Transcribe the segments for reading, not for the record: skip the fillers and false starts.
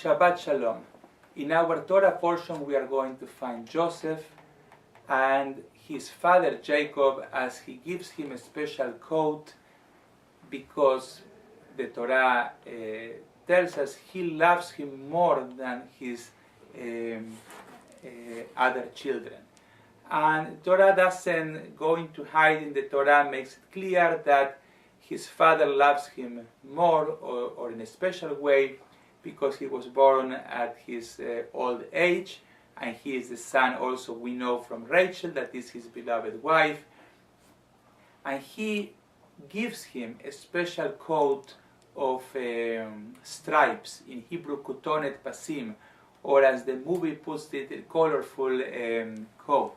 Shabbat Shalom. In our Torah portion we are going to find Joseph and his father Jacob, as he gives him a special coat because the Torah tells us he loves him more than his other children. And Torah doesn't go into hiding. The Torah makes it clear that his father loves him more or in a special way because he was born at his old age, and he is the son also, we know from Rachel, that is his beloved wife. And he gives him a special coat of stripes, in Hebrew kutonet pasim, or as the movie puts it, a colorful coat.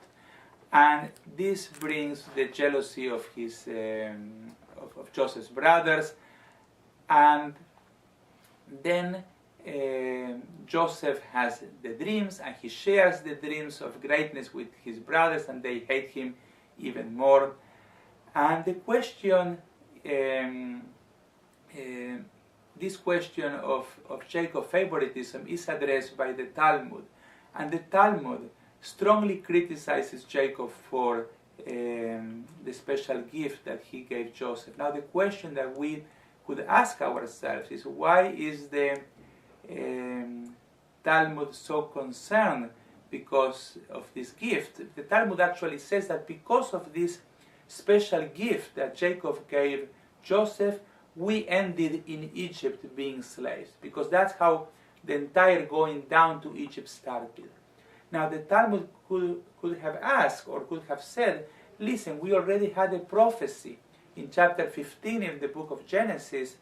And this brings the jealousy of his of Joseph's brothers. And then Joseph has the dreams, and he shares the dreams of greatness with his brothers, and they hate him even more. And the question, this question of Jacob's favoritism is addressed by the Talmud, and the Talmud strongly criticizes Jacob for the special gift that he gave Joseph. Now the question that we could ask ourselves is, why is the Talmud so concerned because of this gift? The Talmud actually says that because of this special gift that Jacob gave Joseph, we ended in Egypt being slaves, because that's how the entire going down to Egypt started. Now the Talmud could have asked, or could have said, listen, we already had a prophecy in chapter 15 in the book of Genesis,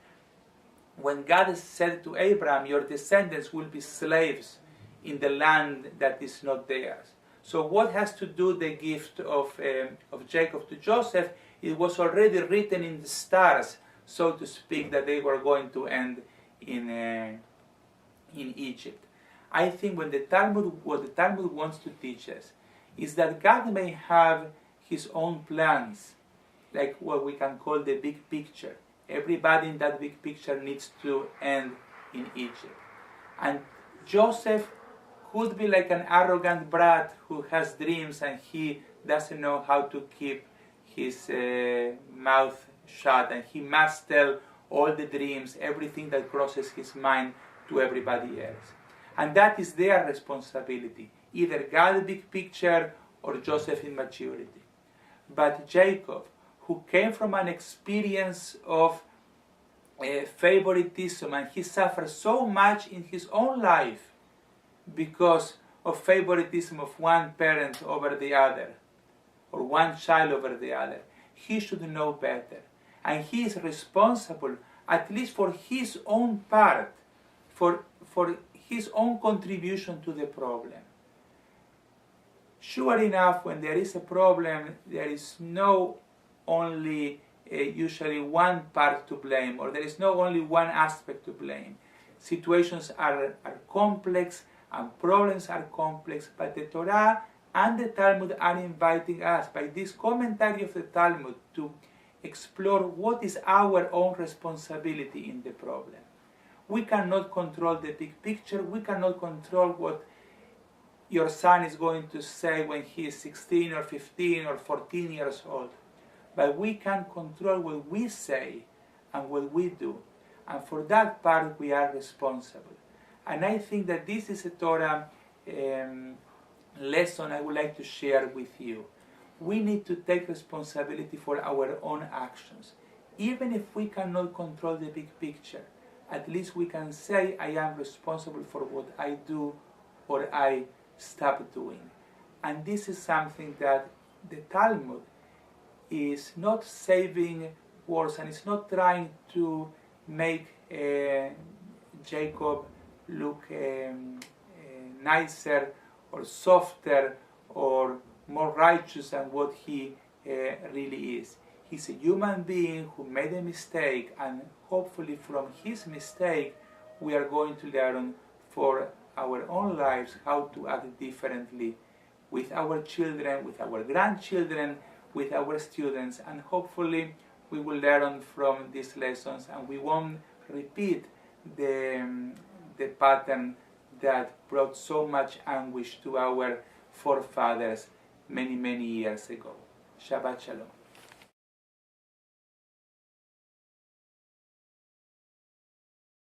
when God said to Abraham, your descendants will be slaves in the land that is not theirs. So what has to do the gift of Jacob to Joseph? It was already written in the stars, so to speak, that they were going to end in Egypt. I think what the Talmud wants to teach us is that God may have his own plans, like what we can call the big picture. Everybody in that big picture needs to end in Egypt. And Joseph could be like an arrogant brat who has dreams and he doesn't know how to keep his mouth shut, and he must tell all the dreams, everything that crosses his mind, to everybody else. And that is their responsibility, either God's big picture or Joseph's immaturity. But Jacob, who came from an experience of favoritism, and he suffered so much in his own life because of favoritism of one parent over the other, or one child over the other, he should know better. And he is responsible, at least for his own part, for his own contribution to the problem. Sure enough, when there is a problem, there is no only usually one part to blame, or there is no only one aspect to blame. Situations are complex and problems are complex, but the Torah and the Talmud are inviting us by this commentary of the Talmud to explore what is our own responsibility in the problem. We cannot control the big picture. We cannot control what your son is going to say when he is 16 or 15 or 14 years old. But we can control what we say and what we do. And for that part we are responsible. And I think that this is a Torah lesson I would like to share with you. We need to take responsibility for our own actions. Even if we cannot control the big picture, at least we can say, I am responsible for what I do or I stop doing. And this is something that the Talmud is not saving words, and it's not trying to make Jacob look nicer or softer or more righteous than what he really is. He's a human being who made a mistake, and hopefully from his mistake we are going to learn for our own lives how to act differently with our children, with our grandchildren, with our students, and hopefully we will learn from these lessons and we won't repeat the the pattern that brought so much anguish to our forefathers many, many years ago. Shabbat Shalom.